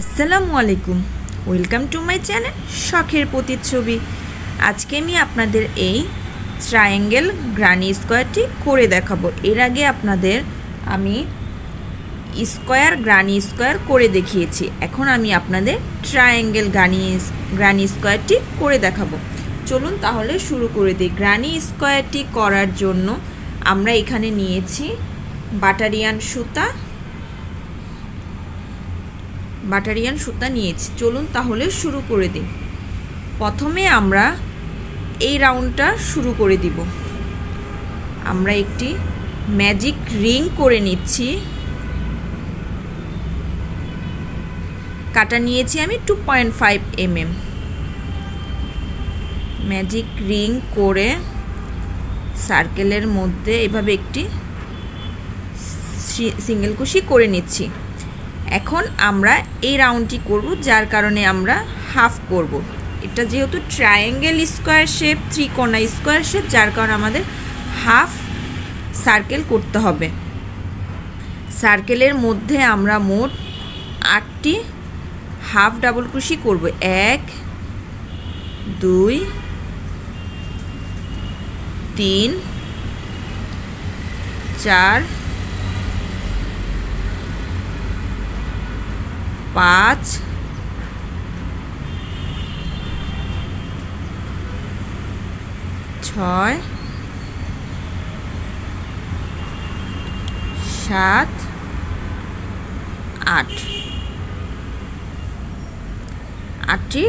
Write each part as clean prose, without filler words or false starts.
আসসালামু আলাইকুম, welcome to my channel শখের প্রতিচ্ছবি। আজকে আমি আপনাদের এই ট্রায়াঙ্গেল গ্রানি স্কোয়ারটি করে দেখাবো। এর আগে আপনাদের আমি গ্রানি স্কোয়ার করে দেখিয়েছি। এখন আমি আপনাদের ট্রায়াঙ্গেল গ্রানি স্কোয়ারটি করে দেখাবো। চলুন তাহলে শুরু করে দিই। গ্রানি স্কোয়ারটি করার জন্য আমরা এখানে নিয়েছি বাটারিয়ান সুতা নিয়েছি। চলুন তাহলে শুরু করে দিই। প্রথমে আমরা এই রাউন্ডটা শুরু করে দিব। আমরা একটি ম্যাজিক রিং করে নিচ্ছি। কাটা নিয়েছি আমি 2.5 mm। ম্যাজিক রিং করে সার্কেলের মধ্যে এভাবে একটি সিঙ্গেল কুশি করে নিচ্ছি। এখন আমরা এই রাউন্ডটি করব, যার কারণে আমরা হাফ করব। এটা যেহেতু ট্রায়াঙ্গেল স্কোয়ার শেপ, ত্রিকোণা স্কোয়ার শেপ, যার কারণে আমাদের হাফ সার্কেল করতে হবে। সার্কেলের মধ্যে আমরা মোট 8টি হাফ ডাবল ক্রোশি করব। 1 2 3 4 5 6 7 8। 8টি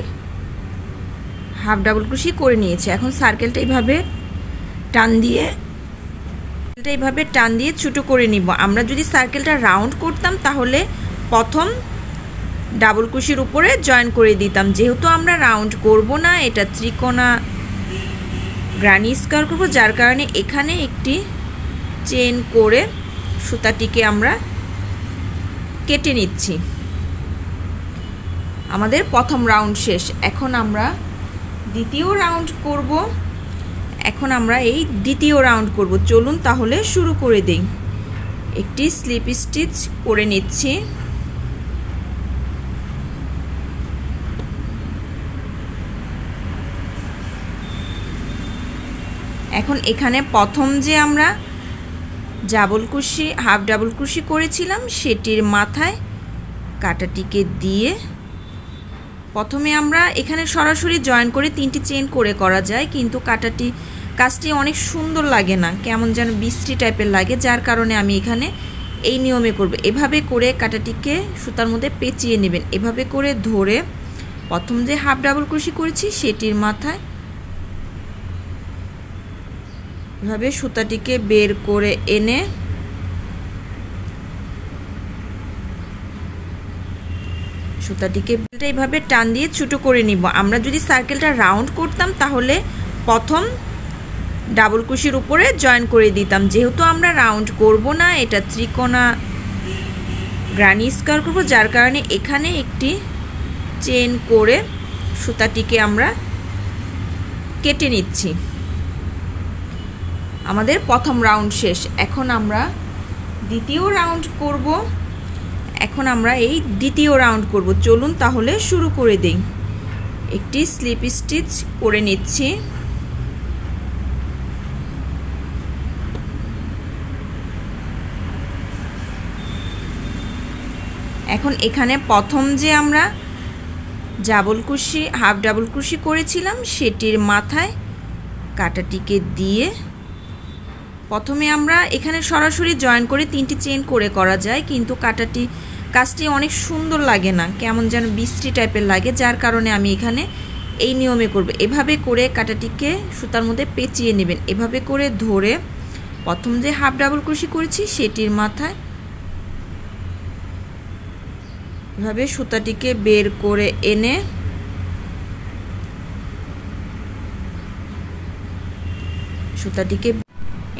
হাফ ডাবল ক্রোশি করে নিয়েছি। এখন সার্কেলটা এইভাবে টান দিয়ে ছোটো করে নিব। আমরা যদি সার্কেলটা রাউন্ড করতাম তাহলে প্রথম ডাবল ক্রোশির উপরে জয়েন করে দিতাম। যেহেতু আমরা রাউন্ড করব না, এটা ত্রিকোণা গ্রানি স্কোয়ার করব, যার কারণে এখানে একটি চেন করে সুতাটিকে আমরা কেটে নিচ্ছি। আমাদের প্রথম রাউন্ড শেষ। এখন আমরা দ্বিতীয় রাউন্ড করব। চলুন তাহলে শুরু করে দিই। একটি স্লিপ স্টিচ করে নিচ্ছি। এখন এখানে প্রথম যে আমরা হাফ ডাবল ক্রোশি করেছিলাম, সেটির মাথায় কাটাটিকে দিয়ে প্রথমে আমরা এখানে সরাসরি জয়েন করে 3টি চেন করে করা যায়, কিন্তু কাজটি অনেক সুন্দর লাগে না, কেমন যেন বিশ্রী টাইপের লাগে, যার কারণে আমি এখানে এই নিয়মে করব। এভাবে করে কাটাটিকে সুতার মধ্যে পেঁচিয়ে নেবেন। এভাবে করে ধরে প্রথম যে হাফ ডাবল ক্রোশি করেছি সেটির মাথায় এভাবে সুতাটিকে বের করে এনে সুতাটিকে এইভাবে টান দিয়ে ছোটো করে নিব। আমরা যদি সার্কেলটা রাউন্ড করতাম তাহলে প্রথম ডাবল ক্রোশির উপরে জয়েন করে দিতাম। যেহেতু আমরা রাউন্ড করব না, এটা ত্রিকোণা গ্রানি স্কোয়ার করব, যার কারণে এখানে একটি চেন করে সুতাটিকে আমরা কেটে নিচ্ছি। আমাদের প্রথম রাউন্ড শেষ। এখন আমরা দ্বিতীয় রাউন্ড করব। চলুন তাহলে শুরু করে দিই। একটি স্লিপ স্টিচ করে নিচ্ছি। এখন এখানে প্রথম যে আমরা হাফ ডাবল ক্রোশি করেছিলাম, সেটির মাথায় কাটাটিকে দিয়ে প্রথমে আমরা এখানে সরাসরি জয়েন করে 3টি চেন করে করা যায়, কিন্তু কাজটি অনেক সুন্দর লাগে না, কেমন যেন বিশ্রী টাইপের লাগে, যার কারণে আমি এখানে এই নিয়মে করব। এভাবে করে কাটাটিকে সুতার মধ্যে পেঁচিয়ে নেবেন। এভাবে করে ধরে প্রথম যে হাফ ডাবল ক্রোশি করেছি সেটির মাথায় এভাবে সুতাটিকে বের করে এনে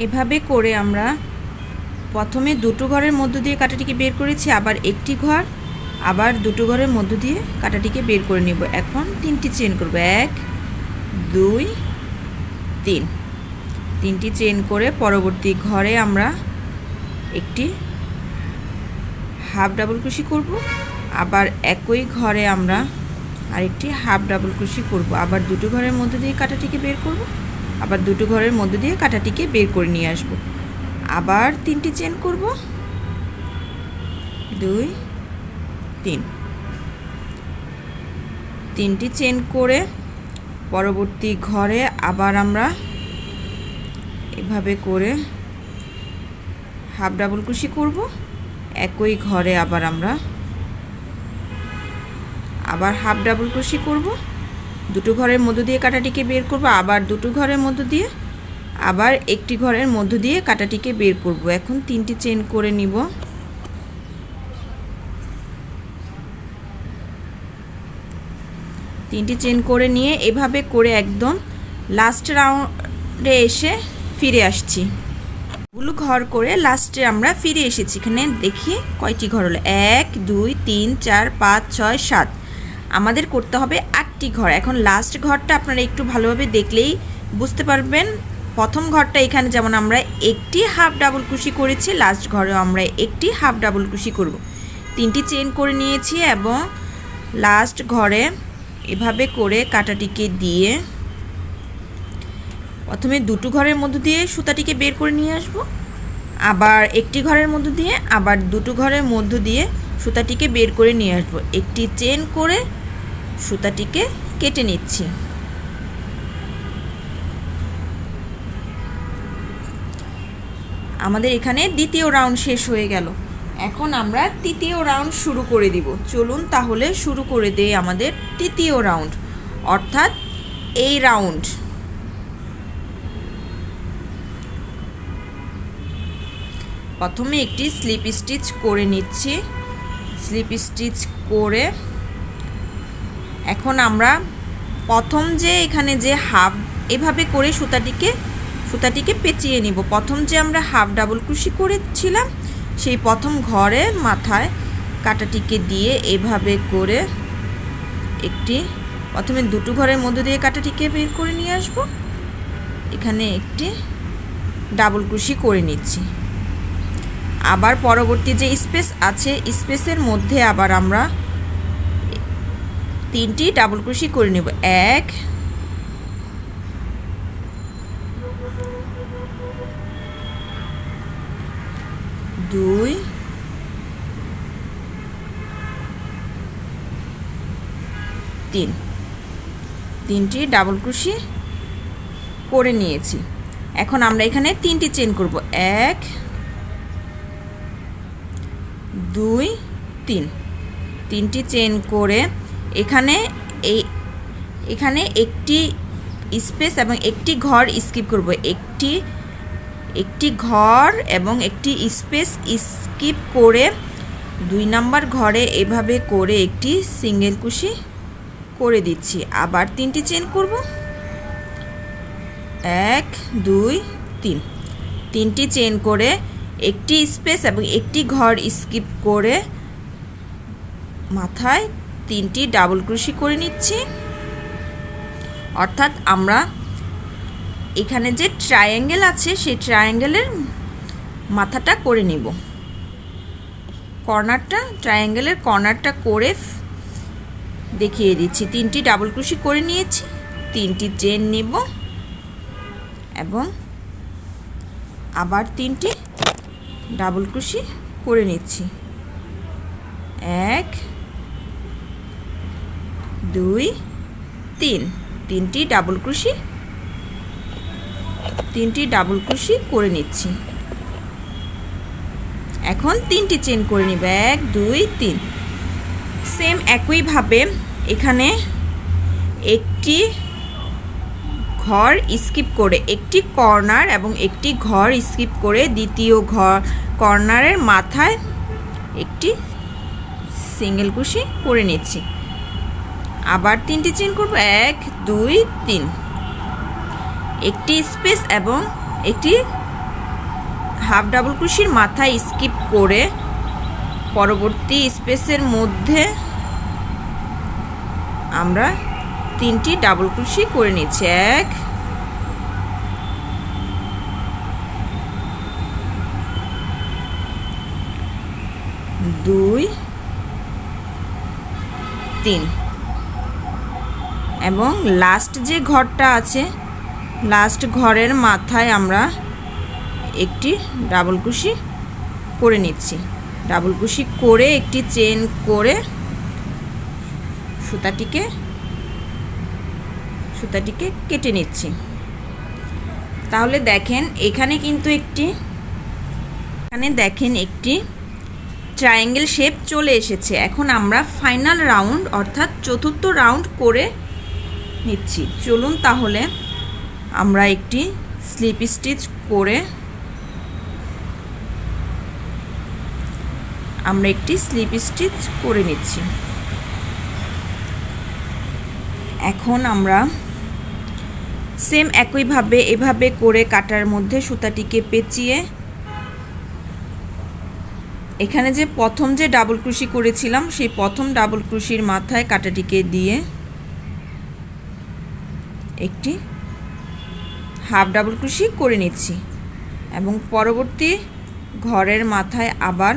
এভাবে করে আমরা প্রথমে 2টো ঘরের মধ্য দিয়ে কাটাটিকে বের করেছি, আবার একটি ঘর, আবার 2টো ঘরের মধ্য দিয়ে কাটাটিকে বের করে নেব। এখন 3টি চেন করব। 1 2 3। 3টি চেন করে পরবর্তী ঘরে আমরা একটি হাফ ডাবল ক্রোশি করব। আবার একই ঘরে আমরা আরেকটি হাফ ডাবল ক্রোশি করব। আবার দুটো ঘরের মধ্যে দিয়ে কাঁটাটিকে বের করব, আবার দুটো ঘরের মধ্যে দিয়ে কাঁটাটিকে বের করে নিয়ে আসব। আবার 3টি চেন করব, 2 3, 3টি চেন করে পরবর্তী ঘরে আবার আমরা এভাবে করে হাফ ডাবল ক্রোশি করব। একই ঘরে আবার আমরা আবার হাফ ডাবল ক্রোশি করব, দুটো ঘরের মধ্য দিয়ে কাঁটাটিকে বের করব, আবার দুটো ঘরের মধ্য দিয়ে, আবার একটি ঘরের মধ্য দিয়ে কাঁটাটিকে বের করব। এখন 3টি চেন করে নিব। 3টি চেন করে নিয়ে এভাবে করে একদম লাস্ট রাউন্ডে এসে ফিরে আসছি। গুলো ঘর করে লাস্টে আমরা ফিরে এসেছি। এখানে দেখি কয়টি ঘর হলো, 1 2 3 4 5 6 7, আমাদের করতে হবে 8টি ঘর। এখন লাস্ট ঘরটা আপনারা একটু ভালোভাবে দেখলেই বুঝতে পারবেন। প্রথম ঘরটা এখানে যেমন আমরা একটি হাফ ডাবল ক্রোশি করেছি, লাস্ট ঘরেও আমরা একটি হাফ ডাবল ক্রোশি করব। 3টি চেন করে নিয়েছি এবং লাস্ট ঘরে এভাবে করে কাঁটাটিকে দিয়ে প্রথমে দুটো ঘরের মধ্য দিয়ে সুতাটিকে বের করে নিয়ে আসব, আবার একটি ঘরের মধ্য দিয়ে, আবার দুটো ঘরের মধ্য দিয়ে সুতাটিকে বের করে নিয়ে আসব। একটি চেন করে সুতাটিকে কেটে নিচ্ছি। আমাদের এখানে দ্বিতীয় রাউন্ড শেষ হয়ে গেল। এখন আমরা তৃতীয় রাউন্ড শুরু করে দিব। চলুন তাহলে শুরু করে দেই আমাদের তৃতীয় রাউন্ড, অর্থাৎ এই রাউন্ড। প্রথমে একটি স্লিপ স্টিচ করে নিচ্ছি। স্লিপ স্টিচ করে এখন আমরা প্রথম যে এখানে যে হাফ এভাবে করে সুতাটিকে পেঁচিয়ে নিব। প্রথম যে আমরা হাফ ডাবল ক্রোশি করেছিলাম সেই প্রথম ঘরে মাথায় কাঁটাটিকে দিয়ে এভাবে করে একটি প্রথমে দুটো ঘরের মধ্য দিয়ে কাঁটাটিকে বের করে নিয়ে আসব। এখানে একটি ডাবল ক্রোশি করে নিচ্ছি। আবার পরবর্তী যে স্পেস আছে স্পেসের মধ্যে আবার আমরা 3টি ডাবল ক্রোশি করে নেব। 1 2 3, 3টি ডাবল ক্রোশি করে নিয়েছি। এখন আমরা এখানে 3টি চেন করব, 1 2 3, 3টি চেন করে এখানে একটি স্পেস এবং একটি ঘর স্কিপ করব। একটি ঘর এবং একটি স্পেস স্কিপ করে 2 নাম্বার ঘরে এভাবে করে একটি সিঙ্গেল ক্রোশি করে দিচ্ছি। আবার 3টি চেন করব, 1 2 3, 3টি চেন করে একটি স্পেস এবং একটি ঘর স্কিপ করে মাথায় 3টি ডাবল ক্রোশি করে নিচ্ছি। অর্থাৎ আমরা এখানে যে ট্রায়াঙ্গেল আছে সেই ট্রায়াঙ্গেলের মাথাটা করে নিব। ট্রায়াঙ্গেলের কর্নারটা করে দেখিয়ে দিচ্ছি। 3টি ডাবল ক্রোশি করে নিয়েছি, 3টি চেন নিব এবং আবার 3টি ডাবল ক্রোশি করে নিচ্ছি। 1 2 3, 3টি ডাবল ক্রোশি করে নিচ্ছি। এখন 3টি চেন করে নিব, 1 2 3। সেম একইভাবে এখানে একটি ঘর স্কিপ করে একটি কর্নার এবং একটি ঘর স্কিপ করে দ্বিতীয় কর্নারের মাথায় একটি সিঙ্গেল ক্রোশি করে নিচ্ছি। আবার 3টি চেন করব, 1 2 3, একটি স্পেস এবং একটি হাফ ডাবল ক্রোশির মাথায় স্কিপ করে পরবর্তী স্পেসের মধ্যে আমরা 3টি ডাবল ক্রোশি করে নিচ্ছি। 1 2 3 এবং লাস্ট যে ঘরটা আছে লাস্ট ঘরের মাথায় আমরা একটি ডাবল ক্রোশি করে নিচ্ছি। ডাবল ক্রোশি করে একটি চেন করে সুতাটিকে কেটে নিচ্ছি। তাহলে দেখেন এখানে কিন্তু একটি ট্রায়াঙ্গেল শেপ চলে এসেছে। এখন আমরা ফাইনাল রাউন্ড অর্থাৎ চতুর্থ রাউন্ড করে নিচ্ছি। চলুন তাহলে আমরা একটি স্লিপ স্টিচ করে নিচ্ছি। এখন আমরা সেম একইভাবে এভাবে করে কাটার মধ্যে সুতাটিকে পেঁচিয়ে এখানে যে প্রথম যে ডাবল ক্রোশি করেছিলাম সেই প্রথম ডাবল ক্রোশির মাথায় কাটাটিকে দিয়ে একটি হাফ ডাবল ক্রোশি করে নিচ্ছি এবং পরবর্তী ঘরের মাথায় আবার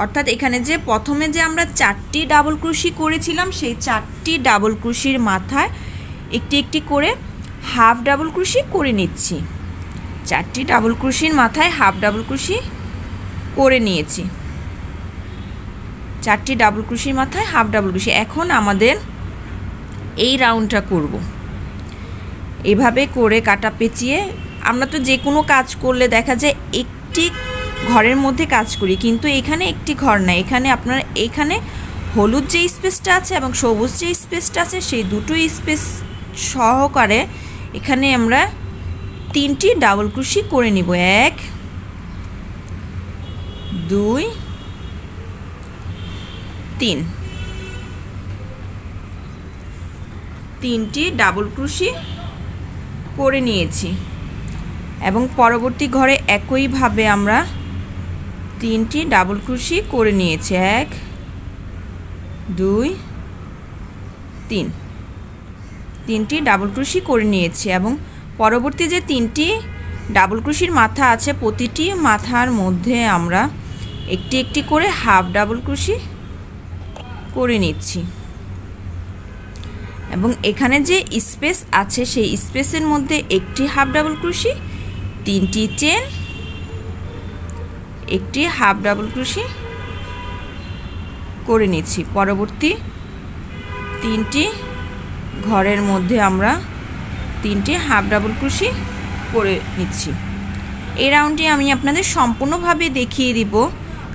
অর্থাৎ এখানে যে প্রথমে যে আমরা 4টি ডাবল ক্রোশি করেছিলাম সেই 4টি ডাবল ক্রোশির মাথায় একটি করে হাফ ডাবল ক্রোশি করে নিচ্ছি। 4টি ডাবল ক্রোশির মাথায় হাফ ডাবল ক্রোশি করে নিয়েছি। 4টি ডাবল ক্রোশির মাথায় হাফ ডাবল ক্রোশি। এখন আমাদের এই রাউন্ডটা করব। এভাবে করে কাটা পেঁচিয়ে আমরা তো যে কোনো কাজ করলে দেখা যায় একটি ঘরের মধ্যে কাজ করি, কিন্তু এখানে একটি ঘর না, এখানে আপনার এখানে হলুদ যে স্পেসটা আছে এবং সবুজ যে স্পেসটা আছে সেই দুটো স্পেস সহকারে এখানে আমরা 3টি ডাবল ক্রোশি করে নিব। 1 2 3 3টি ডাবল ক্রোশি করে নিয়েছি এবং পরবর্তী ঘরে একইভাবে আমরা 3টি ডাবল ক্রোশি করে নিয়েছি। 1 2 3 3টি ডাবল ক্রোশি করে নিয়েছি এবং পরবর্তী যে 3টি ডাবল ক্রোশির মাথা আছে প্রতিটি মাথার মধ্যে আমরা একটি করে হাফ ডাবল ক্রোশি করে নিচ্ছি এবং এখানে যে স্পেস আছে সেই স্পেসের মধ্যে একটি হাফ ডাবল ক্রোশি, 3টি চেন, একটি হাফ ডাবল ক্রোশি করে নিচ্ছি। পরবর্তী 3টি ঘরের মধ্যে আমরা 3টি হাফ ডাবল ক্রোশি করে নিচ্ছি। এই রাউন্ডটি আমি আপনাদের সম্পূর্ণভাবে দেখিয়ে দিব,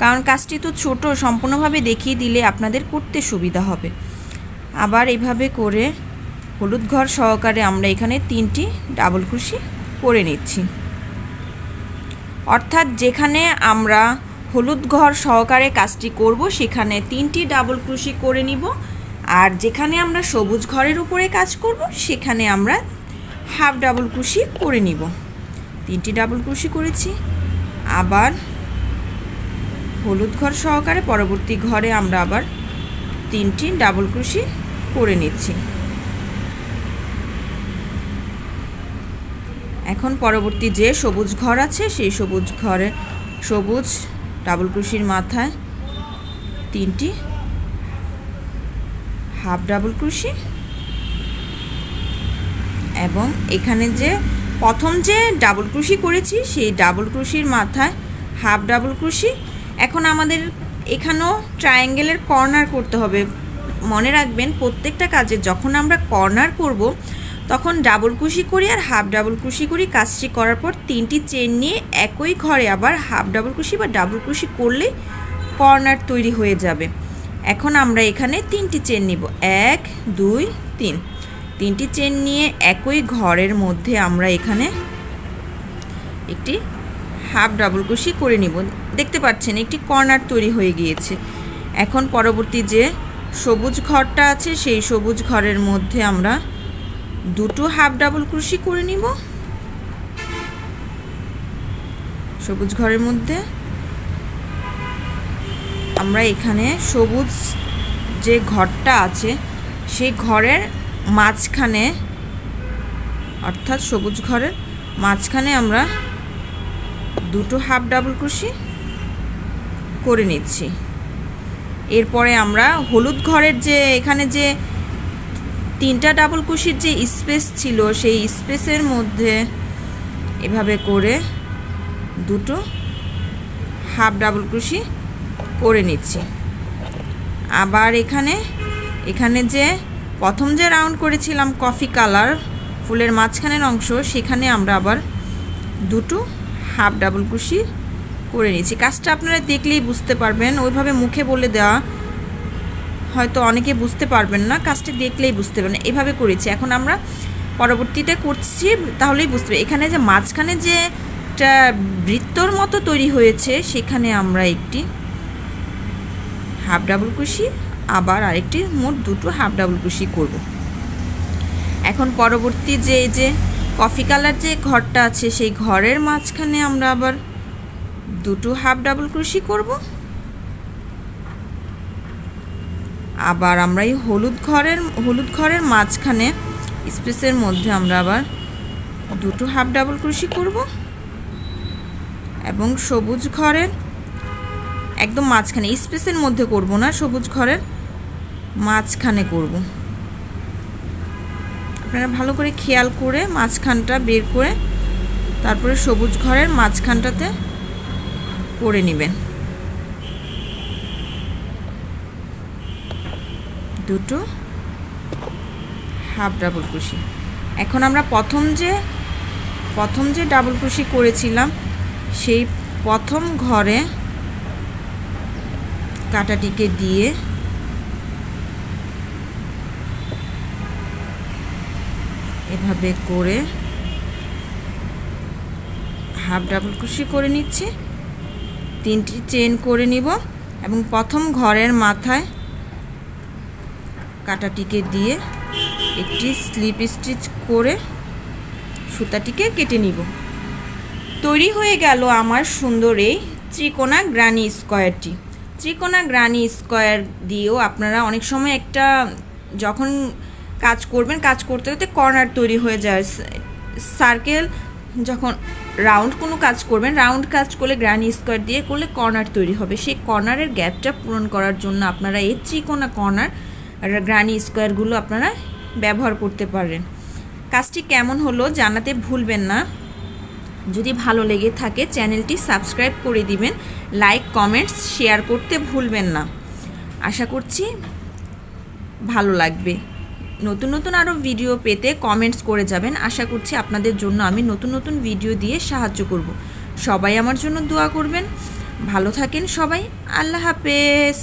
কারণ কাজটি তো ছোট, সম্পূর্ণভাবে দেখিয়ে দিলে আপনাদের করতে সুবিধা হবে। আবার এভাবে করে হলুদ ঘর সহকারে আমরা এখানে 3টি ডাবল ক্রোশি করে নিচ্ছি। অর্থাৎ যেখানে আমরা হলুদ ঘর সহকারে কাজটি করব সেখানে 3টি ডাবল ক্রোশি করে নিব, আর যেখানে আমরা সবুজ ঘরের উপরে কাজ করব সেখানে আমরা হাফ ডাবল ক্রোশি করে নিব। 3টি ডাবল ক্রোশি করেছি। আবার হলুদ ঘর সহকারে পরবর্তী ঘরে আমরা আবার 3টি ডাবল ক্রোশি করে নিচ্ছি। এখন পরবর্তী যে সবুজ ঘর আছে সেই সবুজ ঘরে সবুজ ডাবল ক্রোশির মাথায় 3টি হাফ ডাবল ক্রোশি এবং এখানে যে প্রথম যে ডাবল ক্রোশি করেছি সেই ডাবল ক্রোশির মাথায় হাফ ডাবল ক্রোশি। এখন আমাদের এখানেও ট্রায়াঙ্গেলের কর্নার করতে হবে। মনে রাখবেন প্রত্যেকটা কাজে যখন আমরা কর্নার করব তখন ডাবল ক্রোশি করি আর হাফ ডাবল ক্রোশি করি। কাজটি করার পর 3টি চেন নিয়ে একই ঘরে আবার হাফ ডাবল ক্রোশি বা ডাবল ক্রোশি করলে কর্নার তৈরি হয়ে যাবে। এখন আমরা এখানে 3টি চেন নিব। 1 2 3 3টি চেন নিয়ে একই ঘরের মধ্যে আমরা এখানে একটি হাফ ডাবল ক্রোশি করে নিব। দেখতে পাচ্ছেন একটি কর্নার তৈরি হয়ে গিয়েছে। এখন পরবর্তী যে সবুজ ঘরটা আছে সেই সবুজ ঘরের মধ্যে আমরা 2টো হাফ ডাবল ক্রোশি করে নিব। সবুজ ঘরের মধ্যে আমরা এখানে সবুজ যে ঘরটা আছে সেই ঘরের মাঝখানে অর্থাৎ সবুজ ঘরের মাঝখানে আমরা 2টো হাফ ডাবল ক্রোশি করে নিচ্ছি। এরপরে আমরা হলুদ ঘরের যে এখানে যে 3টা ডাবল কুশির যে স্পেস ছিল সেই স্পেসের মধ্যে এভাবে করে 2টো হাফ ডাবল কুশি করে নিচ্ছি। আবার এখানে যে প্রথম যে রাউন্ড করেছিলাম কফি কালার ফুলের মাঝখানের অংশ, সেখানে আমরা আবার 2টো হাফ ডাবল কুশি করে নিচ্ছি। কাজটা আপনারা দেখলেই বুঝতে পারবেন, ওইভাবে মুখে বলে দেওয়া হয়তো অনেকে বুঝতে পারবেন না, কাজটি দেখলেই বুঝতে পারবেন। এভাবে করেছি। এখন আমরা পরবর্তীতে করছি, তাহলেই বুঝতে পারবেন। এখানে যে মাঝখানে যে একটা বৃত্তর মতো তৈরি হয়েছে, সেখানে আমরা একটি হাফ ডাবল কুশি, আবার আরেকটি, মোট 2টো হাফ ডাবল কুশি করব। এখন পরবর্তী যে কফি কালার যে ঘরটা আছে সেই ঘরের মাঝখানে আমরা আবার 2টো হাফ ডাবল কুশি করব। আবার আমরা এই হলুদ ঘরের মাঝখানে স্পেসের মধ্যে আমরা আবার 2টো হাফ ডাবল কুশি করব এবং সবুজ ঘরের একদম মাঝখানে, স্পেসের মধ্যে করব না, সবুজ ঘরের মাঝখানে করব। আপনারা ভালো করে খেয়াল করে মাঝখানটা বের করে তারপরে সবুজ ঘরের মাঝখানটাতে করে নেবেন 2টো হাফ ডাবল কুশি। এখন আমরা প্রথম যে ডাবল কুশি করেছিলাম সেই প্রথম ঘরে কাঁটাটিকে দিয়ে এভাবে করে হাফ ডাবল কুশি করে নিচ্ছি, 3টি চেন করে নিব এবং প্রথম ঘরের মাথায় কাঁটাটিকে দিয়ে একটি স্লিপ স্টিচ করে সুতাটিকে কেটে নিব। তৈরি হয়ে গেল আমার সুন্দর এই ত্রিকোণা গ্রানি স্কোয়ারটি। ত্রিকোণা গ্রানি স্কোয়ার দিয়েও আপনারা অনেক সময় একটা যখন কাজ করবেন, কাজ করতে করতে কর্নার তৈরি হয়ে যায়। সার্কেল যখন রাউন্ড কোনো কাজ করবেন, রাউন্ড কাজ করলে গ্রানি স্কোয়ার দিয়ে করলে কর্নার তৈরি হবে। সেই কর্নারের গ্যাপটা পূরণ করার জন্য আপনারা এই ত্রিকোণা কর্নার গ্রানি স্কোয়ারগুলো আপনারা ব্যবহার করতে পারেন। কাজটি কেমন হলো জানাতে ভুলবেন না। যদি ভালো লেগে থাকে চ্যানেলটি সাবস্ক্রাইব করে দিবেন, লাইক কমেন্টস শেয়ার করতে ভুলবেন না। আশা করছি ভালো লাগবে। নতুন নতুন আরও ভিডিও পেতে কমেন্টস করে যাবেন। আশা করছি আপনাদের জন্য আমি নতুন নতুন ভিডিও দিয়ে সাহায্য করব। সবাই আমার জন্য দোয়া করবেন। ভালো থাকেন সবাই। আল্লাহ হাফেজ।